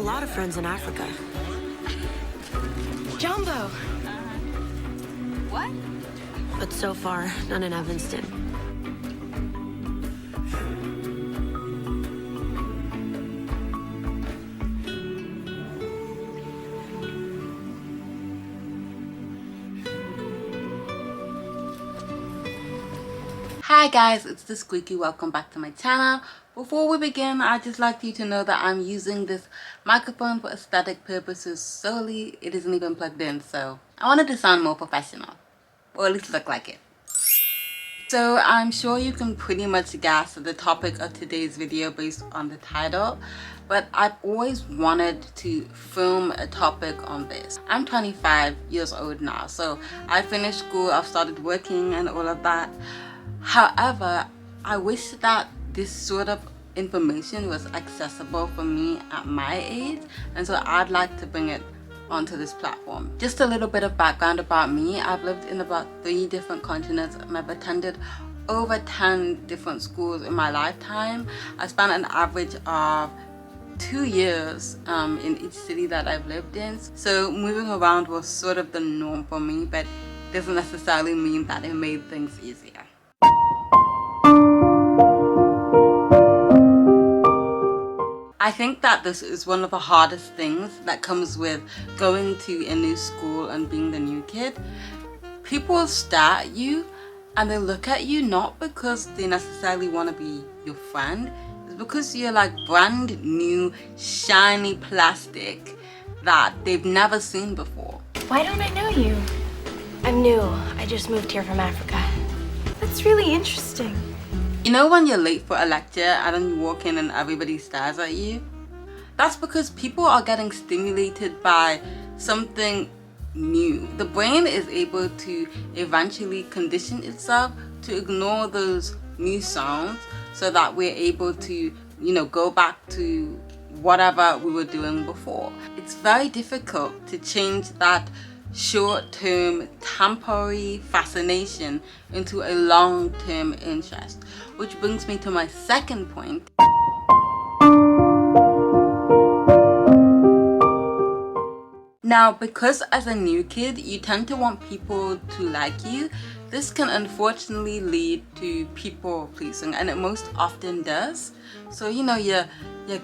lot of friends in Africa. Jumbo! What? But so far, none in Evanston. Hi guys, it's the Squeaky. Welcome back to my channel. Before we begin, I'd just like you to know that I'm using this microphone for aesthetic purposes solely. It isn't even plugged in, so I wanted to sound more professional, or at least look like it. So I'm sure you can pretty much guess the topic of today's video based on the title, but I've always wanted to film a topic on this. I'm 25 years old now, so I finished school, I've started working and all of that. However, I wish that this sort of information was accessible for me at my age, and so I'd like to bring it onto this platform. Just a little bit of background about me. I've lived in about 3 different continents and I've attended over 10 different schools in my lifetime. I spent an average of 2 years in each city that I've lived in. So moving around was sort of the norm for me, but doesn't necessarily mean that it made things easier. I think that this is one of the hardest things that comes with going to a new school and being the new kid. People stare at you and they look at you not because they necessarily want to be your friend. It's because you're like brand new, shiny plastic that they've never seen before. Why don't I know you? I'm new. I just moved here from Africa. That's really interesting. You know when you're late for a lecture and then you walk in and everybody stares at you? That's because people are getting stimulated by something new. The brain is able to eventually condition itself to ignore those new sounds so that we're able to, go back to whatever we were doing before. It's very difficult to change that short-term temporary fascination into a long-term interest, which brings me to my second point. Now, because as a new kid you tend to want people to like you, this can unfortunately lead to people pleasing, and it most often does. So you're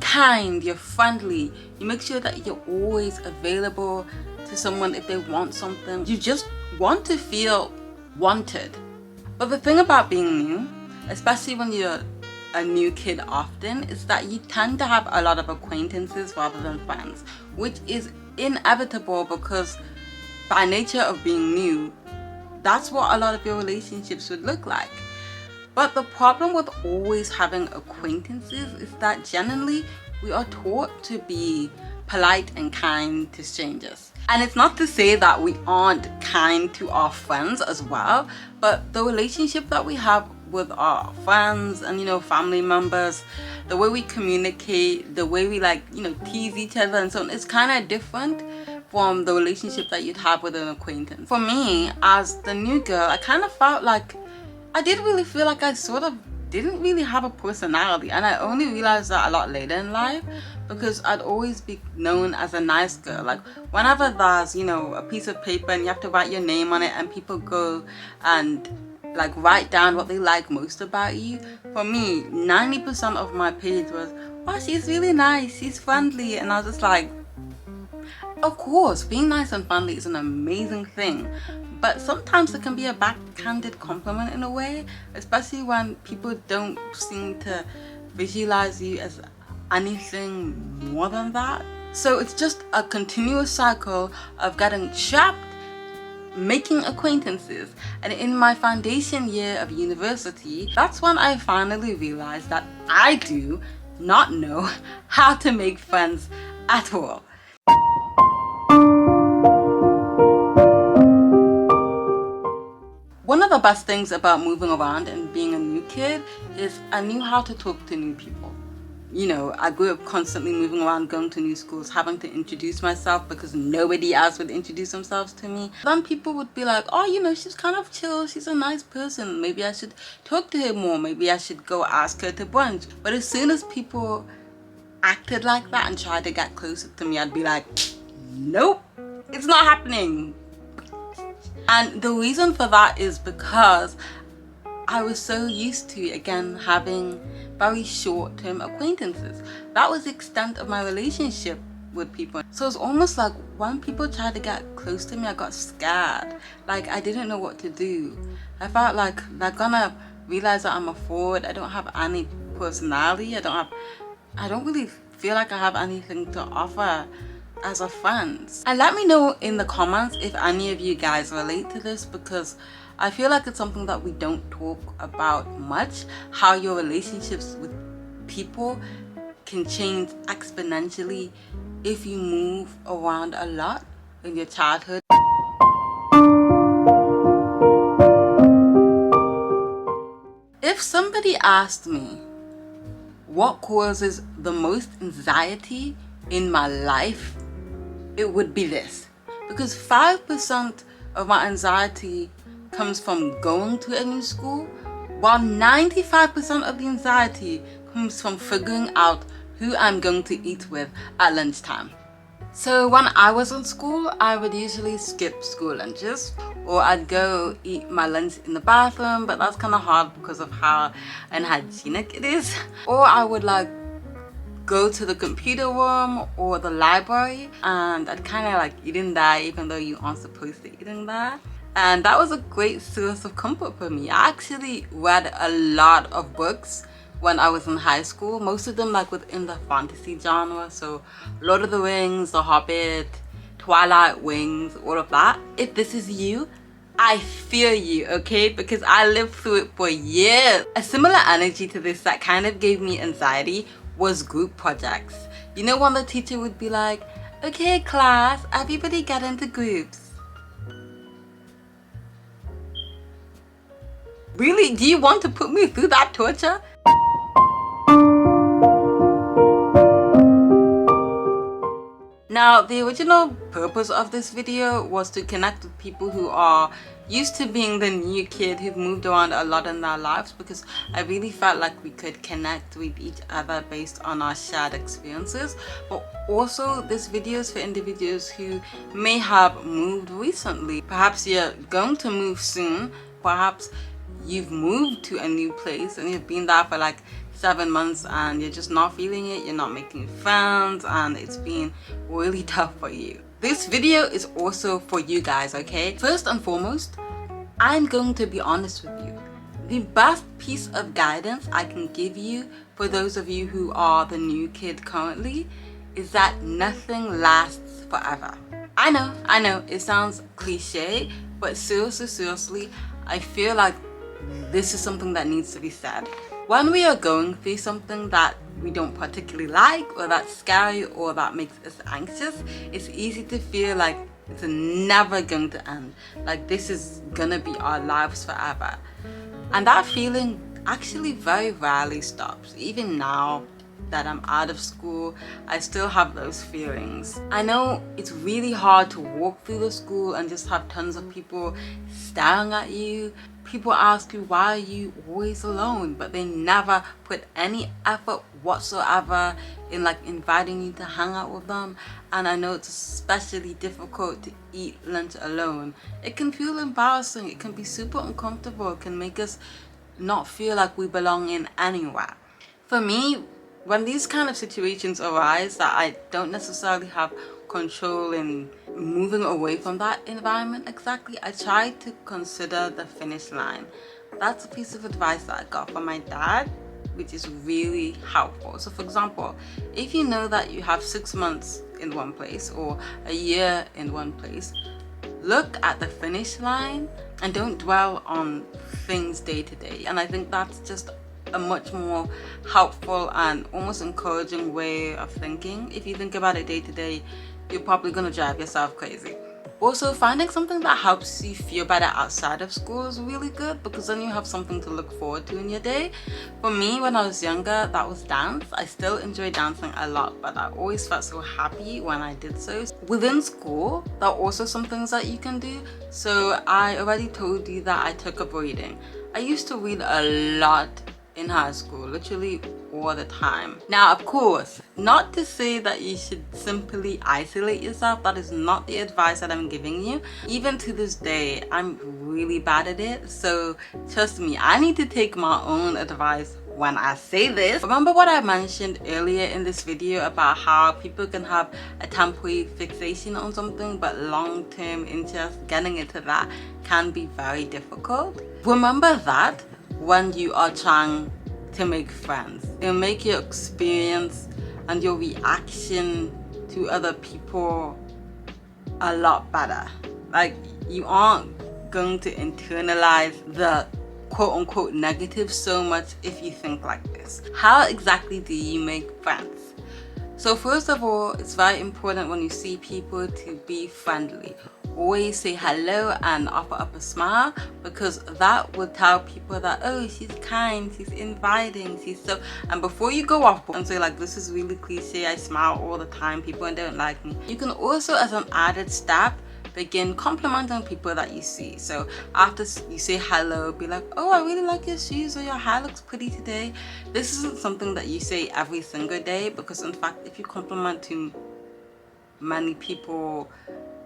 kind, you're friendly, you make sure that you're always available to someone if they want something. You just want to feel wanted. But the thing about being new, especially when you're a new kid often, is that you tend to have a lot of acquaintances rather than friends, which is inevitable because by nature of being new, that's what a lot of your relationships would look like. But the problem with always having acquaintances is that generally we are taught to be polite and kind to strangers. And it's not to say that we aren't kind to our friends as well, but the relationship that we have with our friends and family members, the way we communicate, the way we tease each other and so on, is kind of different from the relationship that you'd have with an acquaintance. For me, as the new girl, I kind of felt like I did really feel like I sort of didn't really have a personality, and I only realized that a lot later in life because I'd always be known as a nice girl. Like whenever there's a piece of paper and you have to write your name on it and people go and write down what they like most about you, for me 90% of my page was, oh, she's really nice, she's friendly, and I was just like, of course being nice and friendly is an amazing thing, but sometimes it can be a backhanded compliment in a way, especially when people don't seem to visualize you as anything more than that. So it's just a continuous cycle of getting trapped, making acquaintances, and in my foundation year of university, that's when I finally realized that I do not know how to make friends at all. One of the best things about moving around and being a new kid is I knew how to talk to new people. I grew up constantly moving around, going to new schools, having to introduce myself because nobody else would introduce themselves to me. Then people would be like, oh, she's kind of chill, she's a nice person, maybe I should talk to her more, maybe I should go ask her to brunch. But as soon as people acted like that and tried to get closer to me, I'd be like, nope, it's not happening. And the reason for that is because I was so used to, again, having very short-term acquaintances. That was the extent of my relationship with people. So it's almost like when people tried to get close to me, I got scared. Like, I didn't know what to do. I felt like they're gonna realize that I'm a fraud. I don't have any personality. I don't really feel like I have anything to offer as a friend. And let me know in the comments if any of you guys relate to this, because I feel like it's something that we don't talk about much, how your relationships with people can change exponentially if you move around a lot in your childhood. If somebody asked me what causes the most anxiety in my life, it would be this. Because 5% of my anxiety comes from going to a new school, while 95% of the anxiety comes from figuring out who I'm going to eat with at lunchtime. So when I was in school, I would usually skip school lunches, or I'd go eat my lunch in the bathroom, but that's kind of hard because of how unhygienic it is. Or I would like go to the computer room or the library, and I'd kind of like eat in there even though you aren't supposed to eat in there. And that was a great source of comfort for me. I actually read a lot of books when I was in high school, most of them like within the fantasy genre, so Lord of the Rings, The Hobbit, Twilight Wings, all of that. If this is you, I feel you, okay? Because I lived through it for years. A similar energy to this that kind of gave me anxiety was group projects. You know, when the teacher would be like, okay class, everybody get into groups. Really? Do you want to put me through that torture? Now, the original purpose of this video was to connect with people who are used to being the new kid who've moved around a lot in their lives, because I really felt like we could connect with each other based on our shared experiences. But also, this video is for individuals who may have moved recently. Perhaps you're going to move soon. Perhaps you've moved to a new place and you've been there for like 7 months and you're just not feeling it, you're not making friends, and it's been really tough for you. This video is also for you guys, okay? First and foremost, I'm going to be honest with you. The best piece of guidance I can give you for those of you who are the new kid currently is that nothing lasts forever. I know, it sounds cliche, but seriously, I feel like this is something that needs to be said. When we are going through something that we don't particularly like, or that's scary, or that makes us anxious, it's easy to feel like it's never going to end. Like this is gonna be our lives forever. And that feeling actually very rarely stops. Even now that I'm out of school, I still have those feelings. I know it's really hard to walk through the school and just have tons of people staring at you. People ask you, why are you always alone? But they never put any effort whatsoever in like inviting you to hang out with them. And I know it's especially difficult to eat lunch alone. It can feel embarrassing. It can be super uncomfortable. It can make us not feel like we belong in anywhere. For me, when these kind of situations arise that I don't necessarily have control in moving away from that environment exactly, I try to consider the finish line. That's a piece of advice that I got from my dad, which is really helpful. So for example, if you know that you have 6 months in one place or a year in one place, look at the finish line and don't dwell on things day to day. And I think that's just a much more helpful and almost encouraging way of thinking. If you think about it day to day, you're probably gonna drive yourself crazy. Also, finding something that helps you feel better outside of school is really good, because then you have something to look forward to in your day. For me, when I was younger, that was dance. I still enjoy dancing a lot, but I always felt so happy when I did so. Within school, there are also some things that you can do. So I already told you that I took up reading. I used to read a lot in high school, literally all the time. Now, of course, not to say that you should simply isolate yourself. That is not the advice that I'm giving you. Even to this day, I'm really bad at it. So trust me, I need to take my own advice when I say this. Remember what I mentioned earlier in this video about how people can have a temporary fixation on something, but long-term interest, getting into that can be very difficult. Remember that when you are trying to make friends. It'll make your experience and your reaction to other people a lot better. Like, you aren't going to internalize the quote-unquote negative so much if you think like this. How exactly do you make friends? So first of all, it's very important when you see people to be friendly. Always say hello and offer up a smile, because that will tell people that, oh, she's kind, she's inviting, she's so. And before you go off and say like, this is really cliche, I smile all the time, people don't like me, you can also, as an added step, begin complimenting people that you see. So after you say hello, be like, oh, I really like your shoes, or your hair looks pretty today. This isn't something that you say every single day, because in fact, if you compliment too many people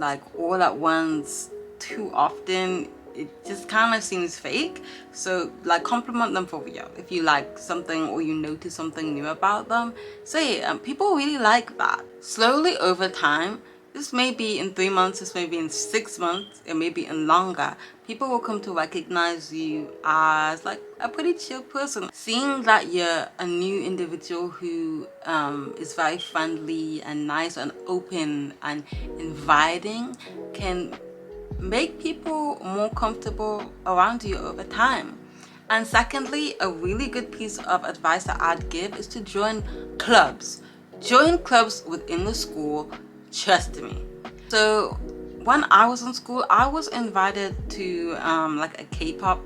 like all at once too often, it just kind of seems fake. So like, compliment them for real. If you like something or you notice something new about them, say it. And people really like that. Slowly over time, this may be in 3 months, this may be in 6 months, it may be in longer, people will come to recognize you as like a pretty chill person. Seeing that you're a new individual who is very friendly and nice and open and inviting can make people more comfortable around you over time. And secondly, a really good piece of advice that I'd give is to join clubs. Join clubs within the school. Trust me. So when I was in school, I was invited to like a K-pop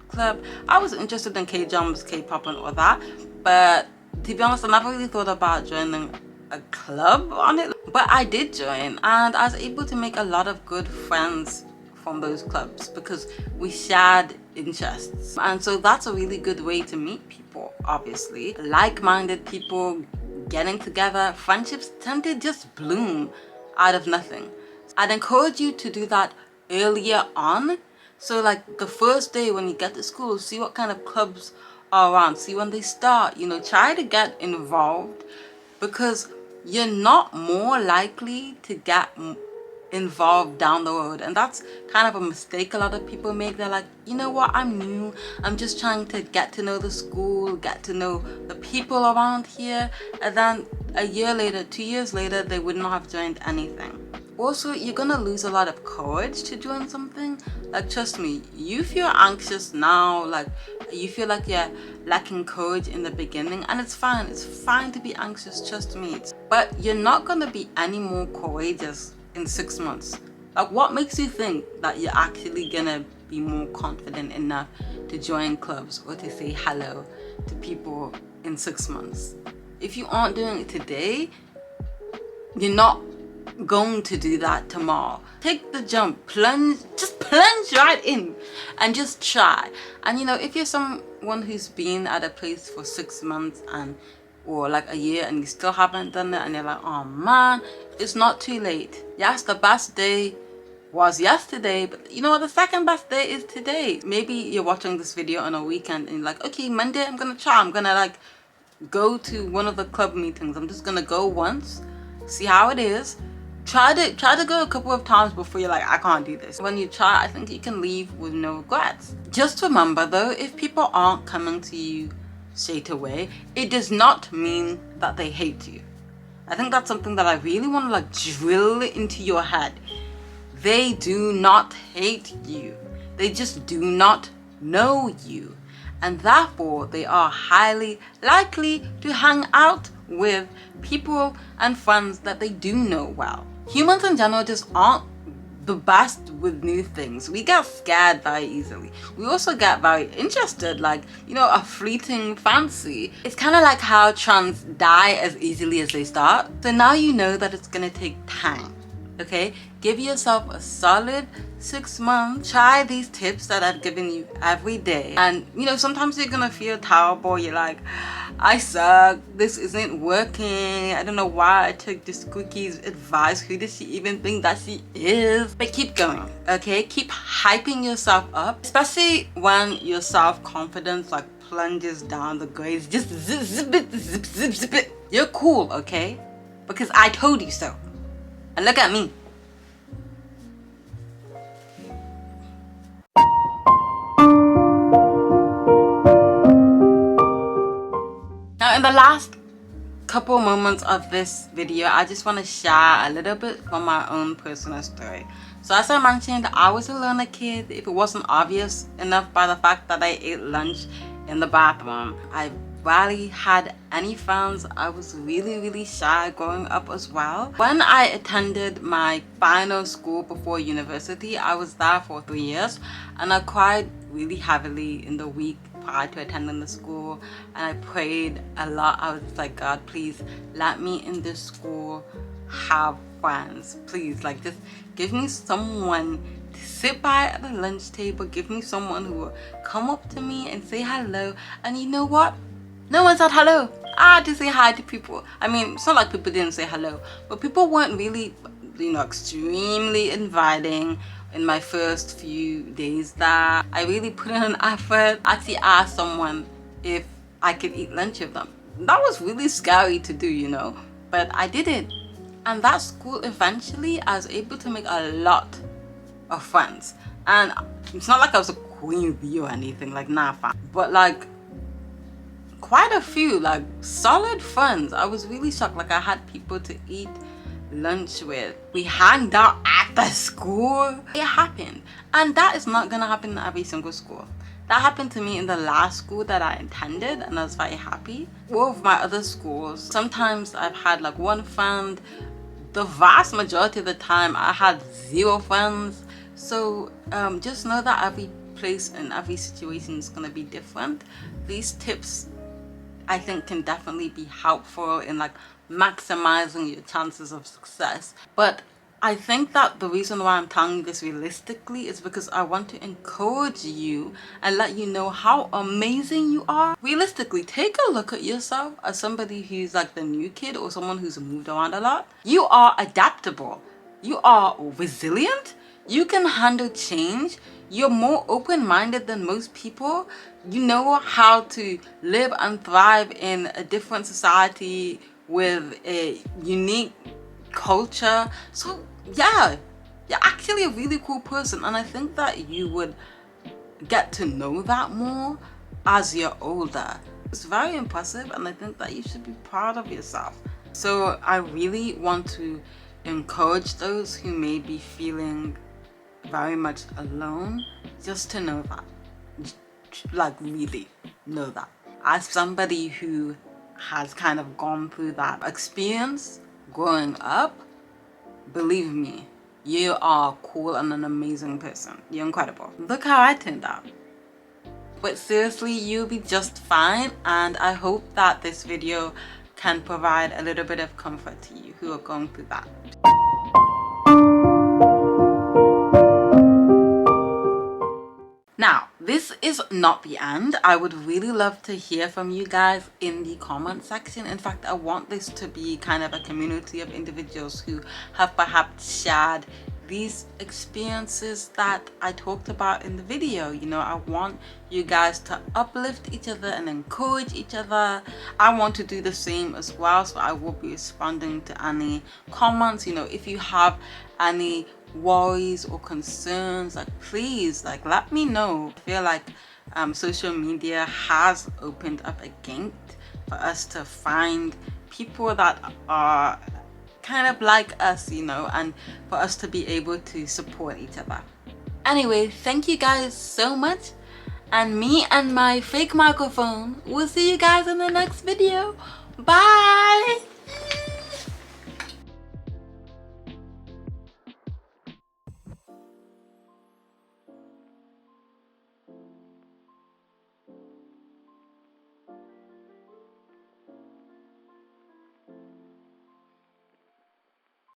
club. I was interested in K-dramas, K-pop and all that, but to be honest, I never really thought about joining a club on it. But I did join, and I was able to make a lot of good friends from those clubs because we shared interests. And so that's a really good way to meet people, obviously. Like-minded people getting together, friendships tend to just bloom out of nothing. I'd encourage you to do that earlier on. So like the first day when you get to school, see what kind of clubs are around, see when they start, you know, try to get involved, because you're not more likely to get involved down the road. And that's kind of a mistake a lot of people make. They're like, you know what, I'm new, I'm just trying to get to know the school, get to know the people around here, and then a year later, 2 years later, they would not have joined anything. Also, you're gonna lose a lot of courage to join something. Like, trust me, you feel anxious now, like you feel like you're lacking courage in the beginning, and it's fine to be anxious, trust me. But you're not gonna be any more courageous in 6 months. Like, what makes you think that you're actually gonna be more confident enough to join clubs or to say hello to people in 6 months? If you aren't doing it today, you're not going to do that tomorrow. Take the jump, just plunge right in and just try. And you know, if you're someone who's been at a place for 6 months or like a year and you still haven't done it, and you're like, oh man, it's not too late. Yes, the best day was yesterday, but you know what, the second best day is today. Maybe you're watching this video on a weekend and you're like, okay, Monday I'm gonna try, I'm gonna like go to one of the club meetings. I'm just gonna go once, see how it is. Try to go a couple of times before you're like, I can't do this. When you try, I think you can leave with no regrets. Just remember though, if people aren't coming to you straight away, it does not mean that they hate you. I think that's something that I really want to like drill into your head. They do not hate you. They just do not know you. And therefore, they are highly likely to hang out with people and friends that they do know well. Humans in general just aren't the best with new things. We get scared very easily. We also get very interested, like, you know, a fleeting fancy. It's kind of like how trends die as easily as they start. So now you know that it's gonna take time. okay? Give yourself a solid 6 months. Try these tips that I've given you every day. And you know, sometimes you're gonna feel terrible. You're like, I suck, this isn't working, I don't know why I took this cookie's advice, who does she even think that she is? But keep going, okay? Keep hyping yourself up, especially when your self-confidence like plunges down the grades. Just zip it, zip it. You're cool, okay? Because I told you so. And look at me. Now, in the last couple moments of this video, I just want to share a little bit from my own personal story. So as I mentioned, I was a loner kid. If it wasn't obvious enough by the fact that I ate lunch in the bathroom, I barely had any friends. I was really shy growing up as well. When I attended my final school before university, I was there for 3 years, and I cried really heavily in the week prior to attending the school, and I prayed a lot. I was like, God, please let me in this school have friends. Please, like, just give me someone to sit by at the lunch table. Give me someone who will come up to me and say hello. And you know what? No one said hello. I had to say hi to people. I mean, it's not like people didn't say hello, but people weren't really, you know, extremely inviting in my first few days there. I really put in an effort. I actually asked someone if I could eat lunch with them. That was really scary to do, you know, but I did it. And that school, eventually I was able to make a lot of friends. And it's not like I was a queen bee or anything, like, nah, fam. But like, quite a few, like, solid friends. I was really shocked. Like, I had people to eat lunch with. We hanged out at the school. It happened, and that is not gonna happen in every single school. That happened to me in the last school that I attended, and I was very happy. With my other schools, sometimes I've had like one friend. The vast majority of the time I had 0 friends. So just know that every place and every situation is gonna be different. These tips, I think, can definitely be helpful in like maximizing your chances of success. But I think that the reason why I'm telling you this realistically is because I want to encourage you and let you know how amazing you are. Realistically, take a look at yourself as somebody who's like the new kid or someone who's moved around a lot. You are adaptable. You are resilient. You can handle change. You're more open-minded than most people. You know how to live and thrive in a different society with a unique culture. So yeah, you're actually a really cool person, and I think that you would get to know that more as you're older. It's very impressive, and I think that you should be proud of yourself. So I really want to encourage those who may be feeling very much alone, just to know that, like, really know that. As somebody who has kind of gone through that experience growing up, believe me, you are cool and an amazing person. You're incredible. Look how I turned out. But seriously, you'll be just fine, and I hope that this video can provide a little bit of comfort to you who are going through that. Now, this is not the end. I would really love to hear from you guys in the comment section. In fact, I want this to be kind of a community of individuals who have perhaps shared these experiences that I talked about in the video. You know, I want you guys to uplift each other and encourage each other. I want to do the same as well, so I will be responding to any comments. You know, if you have any worries or concerns, like, please, like, let me know. I feel like social media has opened up a gate for us to find people that are kind of like us, you know, and for us to be able to support each other. Anyway, thank you guys so much, and me and my fake microphone will see you guys in the next video. Bye.